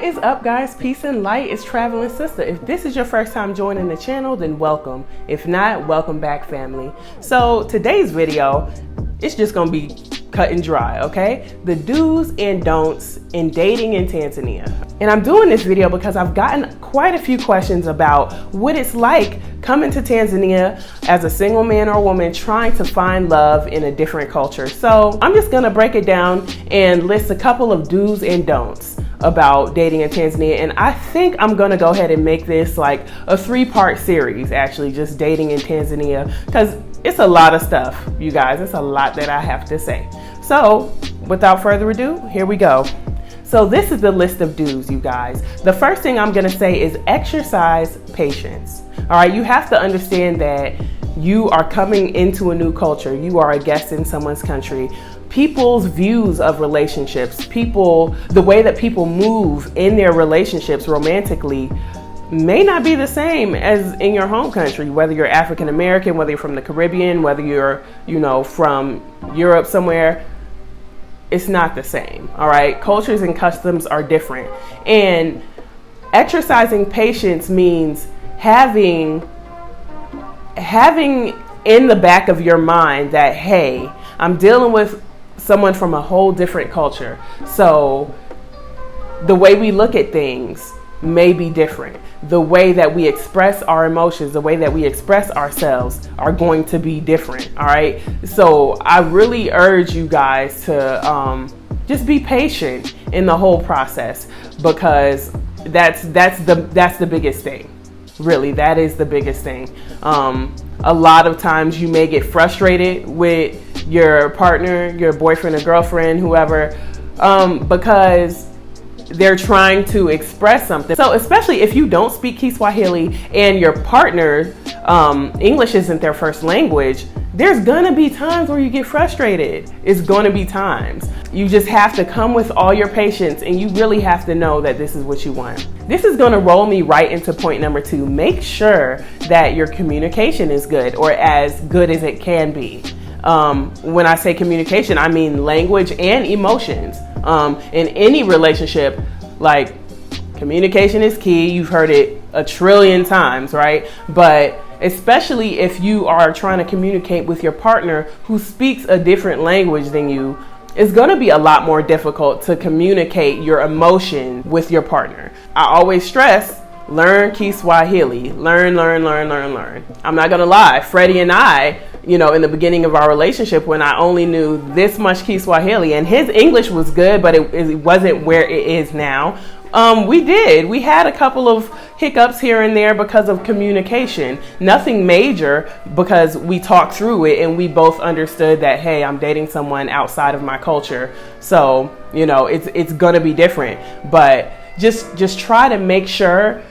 is up, guys? Peace and light. It's Traveling Sista. If this is your first time joining the channel, then welcome. If not, welcome back, family. So today's video, it's just gonna be cut and dry, okay? The do's and don'ts in dating in Tanzania. And I'm doing this video because I've gotten quite a few questions about what it's like coming to Tanzania as a single man or woman trying to find love in a different culture. So I'm just gonna break it down and list a couple of do's and don'ts about dating in Tanzania. And I think I'm gonna go ahead and make this like a 3-part series, actually, just dating in Tanzania, because it's a lot of stuff, you guys. It's a lot that I have to say. So without further ado, here we go. So this is the list of do's, you guys. The first thing I'm gonna say is exercise patience. All right, you have to understand that you are coming into a new culture. You are a guest in someone's country. People's views of relationships, the way that people move in their relationships romantically may not be the same as in your home country, whether you're African American, whether you're from the Caribbean, whether you're, from Europe somewhere. It's not the same, all right? Cultures and customs are different. And exercising patience means having in the back of your mind that, hey, I'm dealing with someone from a whole different culture. So the way we look at things may be different. The way that we express our emotions, the way that we express ourselves are going to be different, all right? So I really urge you guys to just be patient in the whole process, because that's the biggest thing. Really, that is the biggest thing. A lot of times you may get frustrated with your partner, your boyfriend or girlfriend, whoever, because they're trying to express something. So especially if you don't speak Kiswahili and your partner, English isn't their first language, there's gonna be times where you get frustrated. It's gonna be times. You just have to come with all your patience, and you really have to know that this is what you want. This is gonna roll me right into point number 2. Make sure that your communication is good, or as good as it can be. When I say communication, I mean language and emotions. In any relationship, like, communication is key. You've heard it a trillion times, right? But especially if you are trying to communicate with your partner who speaks a different language than you, it's going to be a lot more difficult to communicate your emotion with your partner. I always stress, learn Kiswahili. Learn. I'm not going to lie. Freddie and I, in the beginning of our relationship, when I only knew this much Kiswahili, and his English was good, but it wasn't where it is now. We had a couple of hiccups here and there because of communication. Nothing major, because we talked through it and we both understood that, hey, I'm dating someone outside of my culture. So, it's gonna be different, but just try to make sure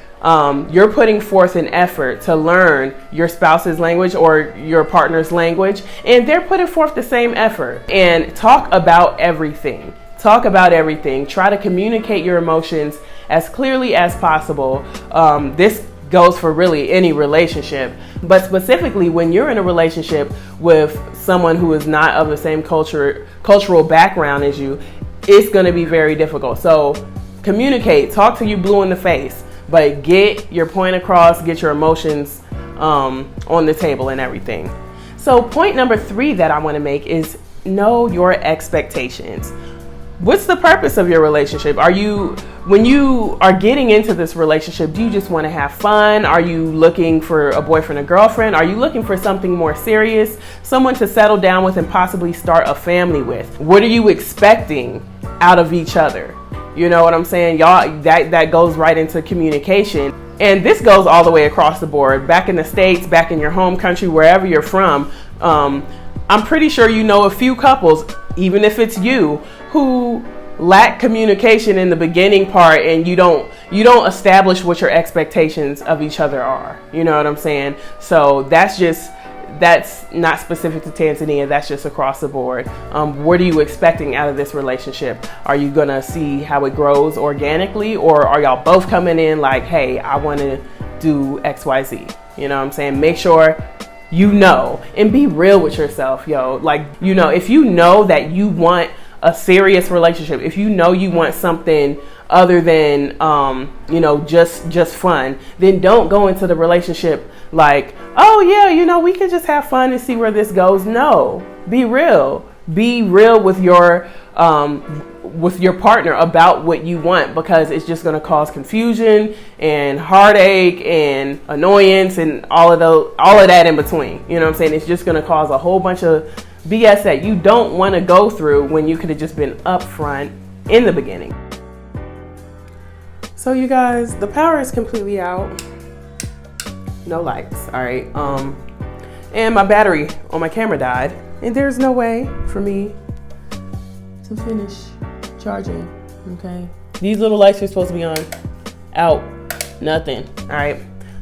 you're putting forth an effort to learn your spouse's language or your partner's language, and they're putting forth the same effort. And talk about everything. Try to communicate your emotions as clearly as possible. This goes for really any relationship, but specifically when you're in a relationship with someone who is not of the same cultural background as you, it's going to be very difficult. So communicate, talk till you blue in the face, but get your point across, get your emotions on the table and everything. So point number 3 that I want to make is know your expectations. What's the purpose of your relationship? When you are getting into this relationship, do you just want to have fun? Are you looking for a boyfriend or girlfriend? Are you looking for something more serious? Someone to settle down with and possibly start a family with? What are you expecting out of each other? You know what I'm saying? Y'all, that goes right into communication. And this goes all the way across the board. Back in the States, back in your home country, wherever you're from, I'm pretty sure you know a few couples, even if it's you, who lack communication in the beginning part, and you don't establish what your expectations of each other are. You know what I'm saying? So that's not specific to Tanzania. That's just across the board. What are you expecting out of this relationship? Are you gonna see how it grows organically, or are y'all both coming in like, hey, I want to do XYZ? You know what I'm saying? Make sure and be real with yourself, yo. Like, if you know that you want a serious relationship, if you know you want something other than, just fun, then don't go into the relationship like, oh yeah, we can just have fun and see where this goes. No, be real with your partner about what you want, because it's just going to cause confusion and heartache and annoyance and all of that in between. You know what I'm saying? It's just going to cause a whole bunch of BS that you don't want to go through when you could have just been upfront in the beginning. So you guys, the power is completely out. No lights, all right? And my battery on my camera died, and there's no way for me to finish charging, okay? These little lights are supposed to be on. Out. Nothing, all right?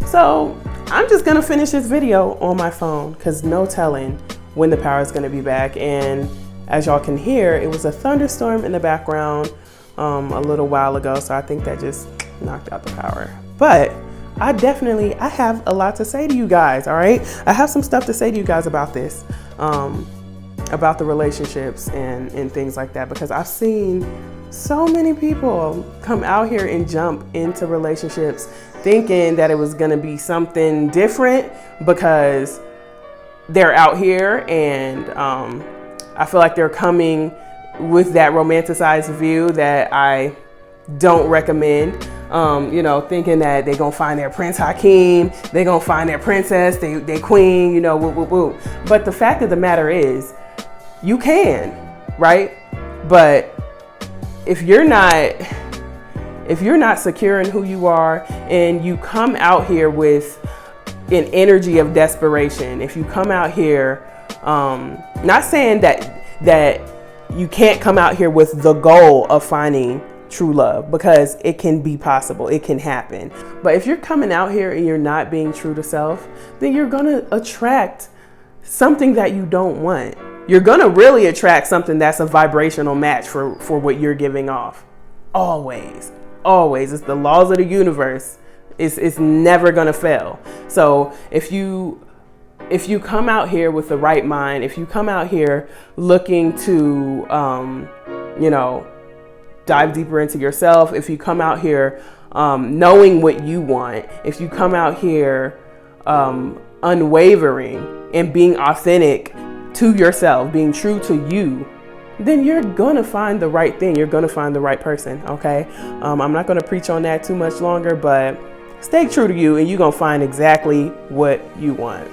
So I'm just gonna finish this video on my phone, because no telling when the power is gonna be back. And as y'all can hear, it was a thunderstorm in the background a little while ago, so I think that just knocked out the power. But I have a lot to say to you guys, all right? I have some stuff to say to you guys about this, about the relationships and things like that, because I've seen so many people come out here and jump into relationships thinking that it was gonna be something different because they're out here, and I feel like they're coming with that romanticized view that I don't recommend. Thinking that they're gonna find their Prince Hakeem, they're gonna find their princess, they queen, woo, woo, woo. But the fact of the matter is, you can, right? But if you're not secure in who you are, and you come out here with an energy of desperation, if you come out here, not saying that you can't come out here with the goal of finding true love, because it can be possible, it can happen. But if you're coming out here and you're not being true to self, then you're gonna attract something that you don't want. You're gonna really attract something that's a vibrational match for what you're giving off. Always. It's the laws of the universe. It's never gonna fail. So if you come out here with the right mind, if you come out here looking to, dive deeper into yourself, if you come out here knowing what you want, if you come out here unwavering and being authentic to yourself, being true to you, then you're gonna find the right thing. You're gonna find the right person, okay? I'm not gonna preach on that too much longer, but stay true to you and you're gonna find exactly what you want.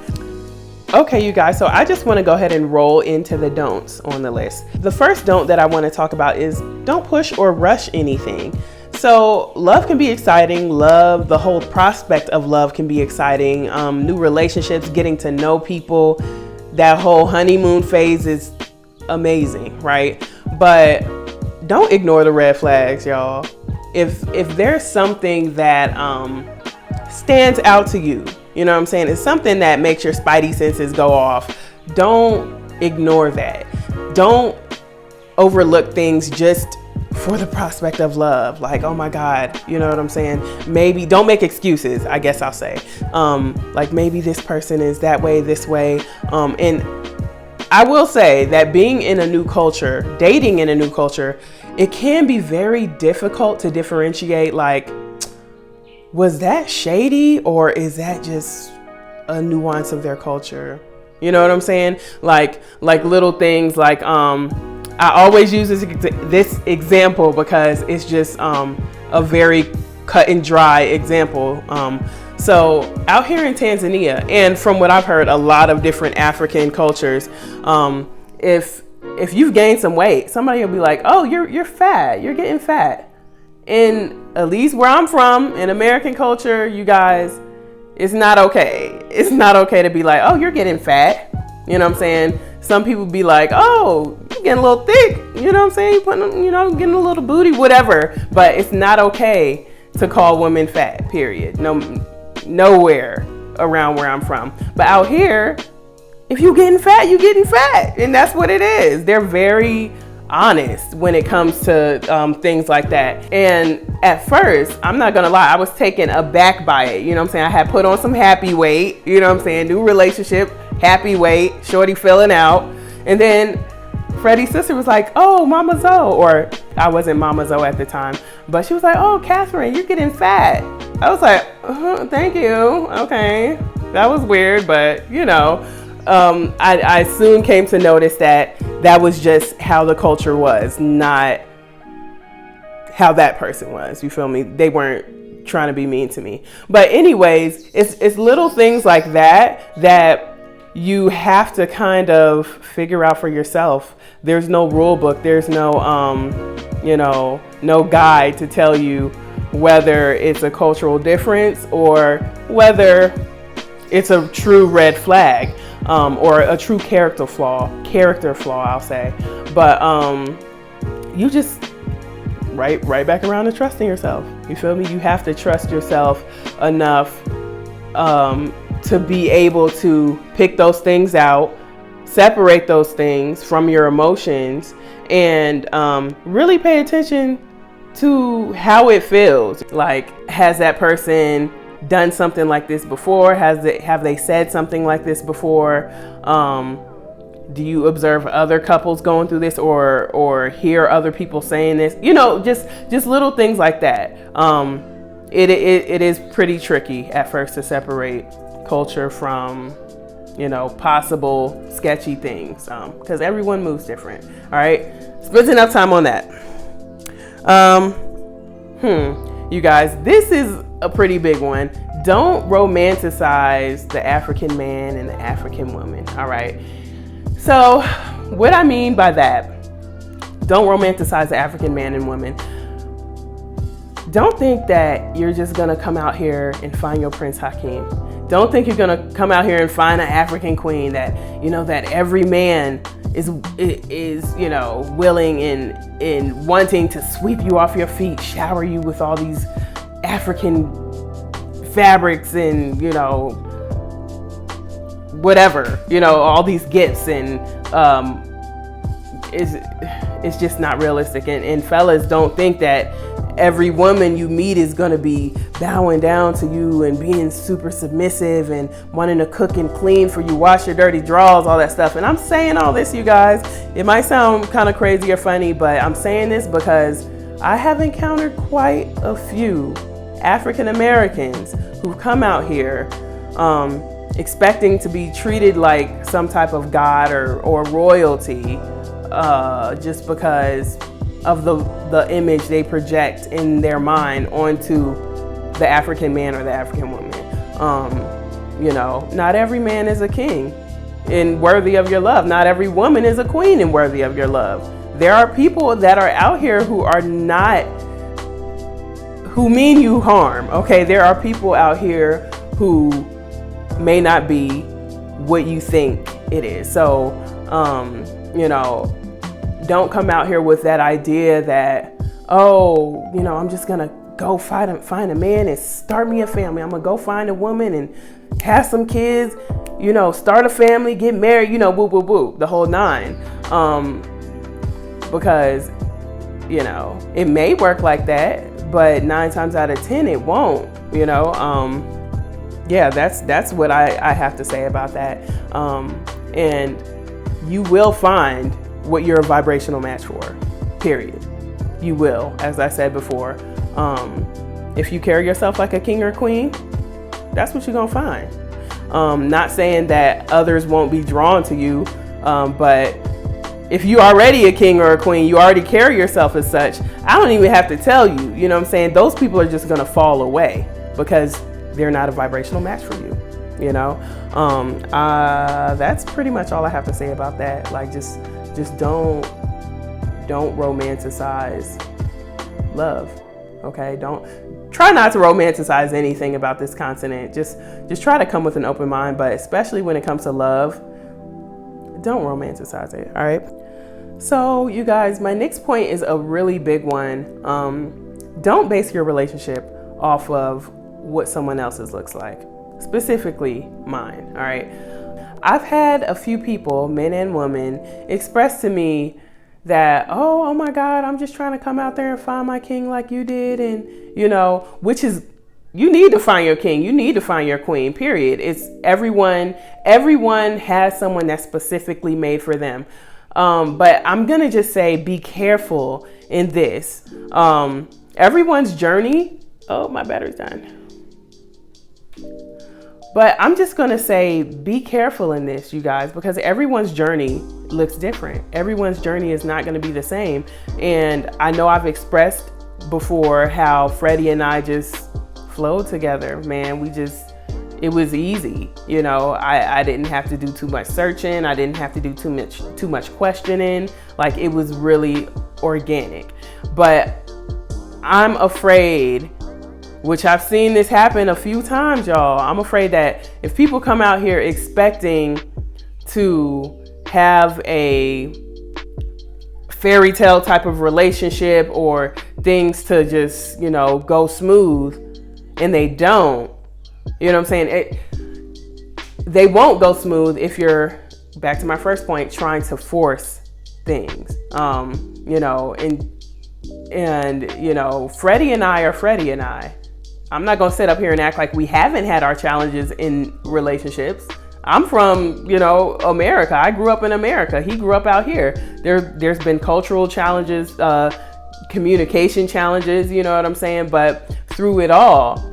Okay, you guys, so I just want to go ahead and roll into the don'ts on the list. The first don't that I want to talk about is don't push or rush anything. So love can be exciting. The whole prospect of love can be exciting. New relationships, getting to know people, that whole honeymoon phase is amazing, right? But don't ignore the red flags, y'all. If there's something that stands out to you, you know what I'm saying? It's something that makes your spidey senses go off. Don't ignore that. Don't overlook things just for the prospect of love. Like, oh my God, you know what I'm saying? Maybe don't make excuses, I guess I'll say. Like maybe this person is that way, this way. And I will say that being in a new culture, dating in a new culture, it can be very difficult to differentiate, like, was that shady or is that just a nuance of their culture? You know what I'm saying? Like little things like, I always use this example because it's just a very cut and dry example. So out here in Tanzania, and from what I've heard, a lot of different African cultures, if you've gained some weight, somebody will be like, oh, you're fat, you're getting fat. And at least where I'm from, in American culture, you guys, it's not okay. It's not okay to be like, oh, you're getting fat. You know what I'm saying? Some people be like, oh, you're getting a little thick. You know what I'm saying? Getting a little booty, whatever. But it's not okay to call women fat, period. Nowhere around where I'm from. But out here, if you're getting fat, you're getting fat. And that's what it is. They're very honest when it comes to things like that. And at first, I'm not gonna lie, I was taken aback by it. You know what I'm saying? I had put on some happy weight, you know what I'm saying? New relationship, happy weight, shorty filling out. And then Freddie's sister was like, oh, Mama Zoe, or I wasn't Mama Zoe at the time, but she was like, oh, Catherine, you're getting fat. I was like, thank you. Okay. That was weird, but I soon came to notice that was just how the culture was, not how that person was. You feel me? They weren't trying to be mean to me. But anyways, it's little things like that you have to kind of figure out for yourself. There's no rule book. There's no, no guide to tell you whether it's a cultural difference or whether it's a true red flag, or a true character flaw, I'll say. But you just right back around to trusting yourself. You feel me? You have to trust yourself enough to be able to pick those things out, separate those things from your emotions, and really pay attention to how it feels. Like, has that person done something like this before? Have they said something like this before? Do you observe other couples going through this, or hear other people saying this? Just little things like that. It is pretty tricky at first to separate culture from possible sketchy things, because everyone moves different. All right, spend enough time on that. You guys, this is a pretty big one. Don't romanticize the African man and the African woman. All right, so what I mean by that, don't romanticize the African man and woman. Don't think that you're just gonna come out here and find your Prince Hakeem. Don't think you're gonna come out here and find an African queen that that every man is willing and wanting to sweep you off your feet, shower you with all these African fabrics and whatever, all these gifts, and it's just not realistic. And fellas, don't think that every woman you meet is going to be bowing down to you and being super submissive and wanting to cook and clean for you, wash your dirty drawers, all that stuff. And I'm saying all this, you guys, it might sound kind of crazy or funny, but I'm saying this because I have encountered quite a few African Americans who've come out here expecting to be treated like some type of god or royalty, just because of the image they project in their mind onto the African man or the African woman. Not every man is a king and worthy of your love. Not every woman is a queen and worthy of your love. There are people that are out here who mean you harm. Okay, there are people out here who may not be what you think it is. So, don't come out here with that idea that, I'm just gonna go find a man and start me a family. I'm gonna go find a woman and have some kids, start a family, get married, woo, woo, woo, the whole nine. Because, it may work like that, but 9 times out of 10, it won't, that's what I have to say about that. And you will find what you're a vibrational match for, period. You will, as I said before. If you carry yourself like a king or queen, that's what you're gonna find. Not saying that others won't be drawn to you, but if you're already a king or a queen, you already carry yourself as such, I don't even have to tell you, you know what I'm saying? Those people are just gonna fall away because they're not a vibrational match for you, That's pretty much all I have to say about that. Like, just don't romanticize love. Okay, don't try not to romanticize anything about this continent. Just try to come with an open mind, but especially when it comes to love, don't romanticize it. All right. So you guys, my next point is a really big one. Don't base your relationship off of what someone else's looks like, specifically mine. All right. I've had a few people, men and women, express to me that, oh my God, I'm just trying to come out there and find my king like you did. And, which is, you need to find your king. You need to find your queen, period. It's everyone has someone that's specifically made for them. But I'm going to just say, be careful in this. Everyone's journey. Oh, my battery's done. But I'm just going to say, be careful in this, you guys, because everyone's journey looks different. Everyone's journey is not going to be the same. And I know I've expressed before how Freddie and I just flowed together, man. It was easy. You know, I didn't have to do too much searching. I didn't have to do too much questioning. Like, it was really organic. But I'm afraid, which I've seen this happen a few times, y'all. I'm afraid that if people come out here expecting to have a fairy tale type of relationship or things to just, go smooth, and they don't, you know what I'm saying? They won't go smooth if you're, back to my first point, trying to force things, and Freddie and I are Freddie and I. I'm not going to sit up here and act like we haven't had our challenges in relationships. I'm from, America. I grew up in America. He grew up out here. There's been cultural challenges, communication challenges, you know what I'm saying? But through it all,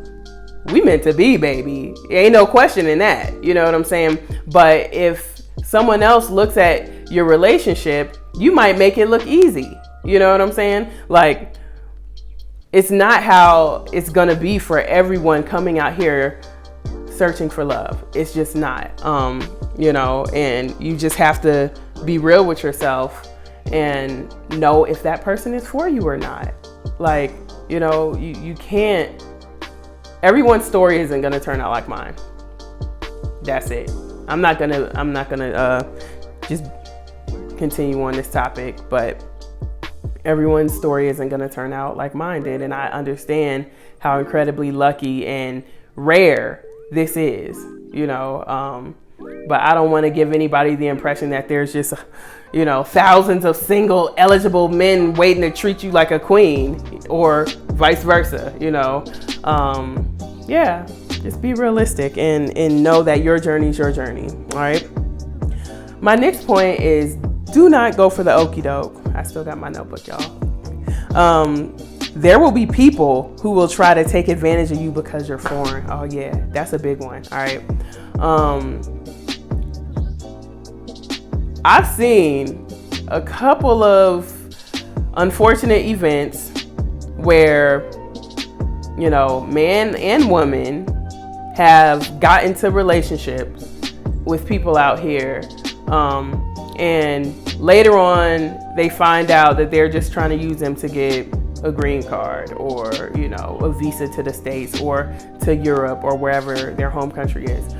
we meant to be, baby. Ain't no question in that. You know what I'm saying? But if someone else looks at your relationship, you might make it look easy. You know what I'm saying? Like, it's not how it's going to be for everyone coming out here searching for love. It's just not, and you just have to be real with yourself and know if that person is for you or not. Like, you can't, everyone's story isn't going to turn out like mine. That's it. I'm not going to just continue on this topic, but everyone's story isn't going to turn out like mine did. And I understand how incredibly lucky and rare this is, but I don't want to give anybody the impression that there's just, thousands of single eligible men waiting to treat you like a queen or vice versa, just be realistic and know that your journey is your journey. All right. My next point is, do not go for the okey doke. I still got my notebook, y'all. There will be people who will try to take advantage of you because you're foreign. Oh yeah, that's a big one. All right. I've seen a couple of unfortunate events where, man and woman have got into relationships with people out here. And later on, they find out that they're just trying to use them to get a green card or, a visa to the States or to Europe or wherever their home country is.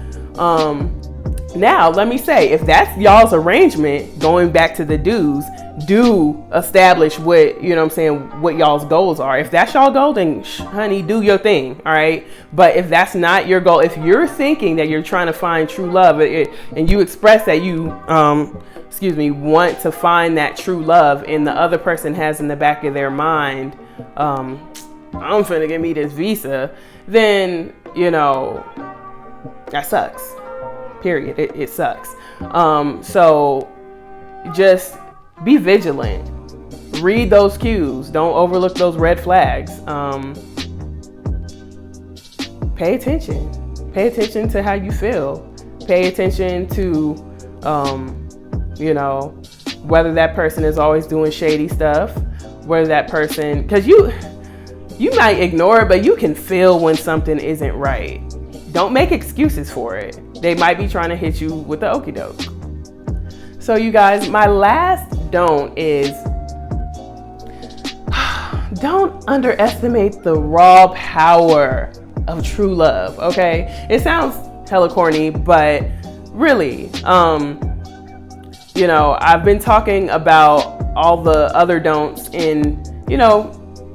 Now, let me say, if that's y'all's arrangement, going back to the dues, do establish what, what y'all's goals are. If that's y'all goal, then honey, do your thing. All right. But if that's not your goal, if you're thinking that you're trying to find true love and you express that you, want to find that true love, and the other person has in the back of their mind, I'm finna get me this visa, then, that sucks. Period. It sucks. So just be vigilant. Read those cues. Don't overlook those red flags. Pay attention. Pay attention to how you feel. Pay attention to, whether that person is always doing shady stuff, whether that person, because you might ignore it, but you can feel when something isn't right. Don't make excuses for it. They might be trying to hit you with the okey doke. So you guys, my last don't is, don't underestimate the raw power of true love, okay? It sounds hella corny, but really, I've been talking about all the other don'ts in,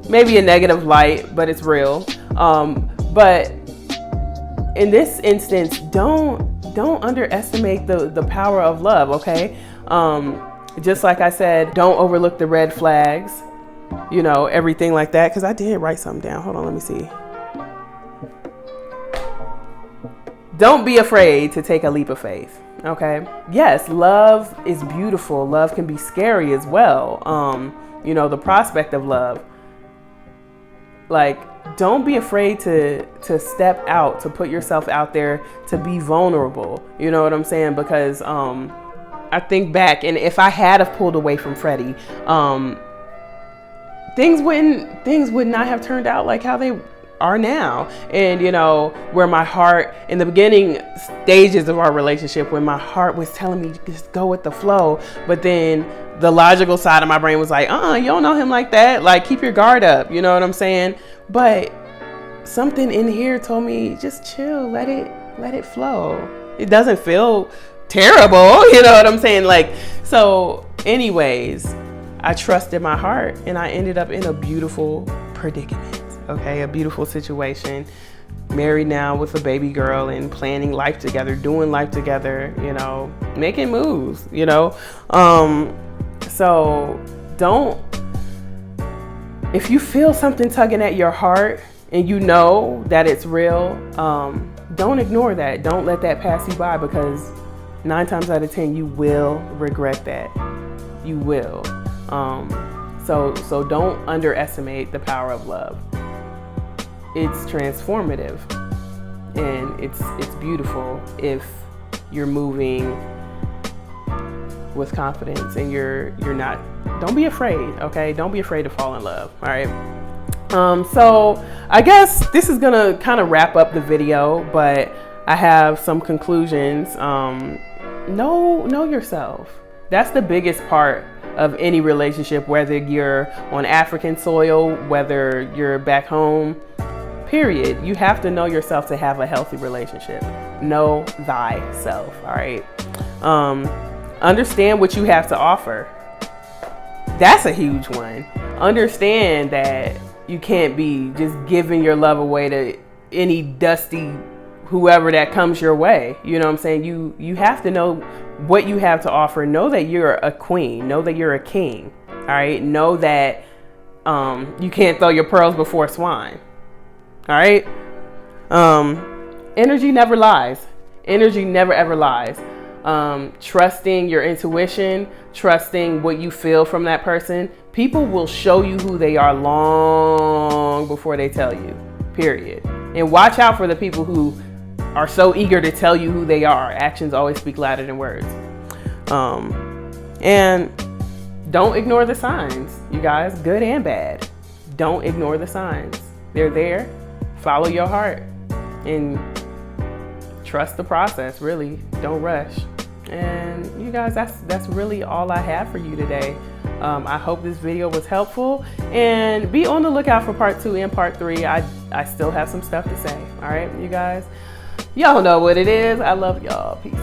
maybe a negative light, but it's real. But in this instance, don't underestimate the power of love, okay? Just like I said, don't overlook the red flags, everything like that. Because I did write something down. Hold on, let me see. Don't be afraid to take a leap of faith, Okay. Yes, love is beautiful. Love can be scary as well. You know, the prospect of love. Like, don't be afraid to step out, to put yourself out there, to be vulnerable. You know what I'm saying? Because I think back, and if I had have pulled away from Freddie, things would not have turned out like how they are now. And you know, where my heart in the beginning stages of our relationship, when my heart was telling me just go with the flow, but then the logical side of my brain was like, you don't know him like that, like keep your guard up, you know what I'm saying? But something in here told me just chill, let it flow. It doesn't feel terrible, you know what I'm saying? Like, so anyways, I trusted my heart and I ended up in a beautiful predicament. Okay, a beautiful situation, married now with a baby girl and planning life together, doing life together, you know, making moves, you know. So if you feel something tugging at your heart and you know that it's real, don't ignore that. Don't let that pass you by, because 9 times out of 10 you will regret that. You will. So don't underestimate the power of love. It's transformative and it's beautiful if you're moving with confidence and you're not. Don't be afraid, okay? Don't be afraid to fall in love. All right. So I guess this is gonna kind of wrap up the video, but I have some conclusions. Know yourself. That's the biggest part of any relationship, whether you're on African soil, whether you're back home, period. You have to know yourself to have a healthy relationship. Know thyself, all right? Understand what you have to offer. That's a huge one. Understand that you can't be just giving your love away to any dusty whoever that comes your way. You know what I'm saying? You have to know what you have to offer. Know that you're a queen. Know that you're a king. All right? Know that you can't throw your pearls before swine. All right? Energy never lies. Energy never ever lies. Trusting your intuition, trusting what you feel from that person. People will show you who they are long before they tell you, period. And watch out for the people who are so eager to tell you who they are. Actions always speak louder than words. And don't ignore the signs, you guys, good and bad. Don't ignore the signs. They're there. Follow your heart and trust the process, really. Don't rush. And you guys, that's really all I have for you today. I hope this video was helpful, and be on the lookout for part 2 and part 3. I still have some stuff to say. All right, you guys, y'all know what it is. I love y'all. Peace.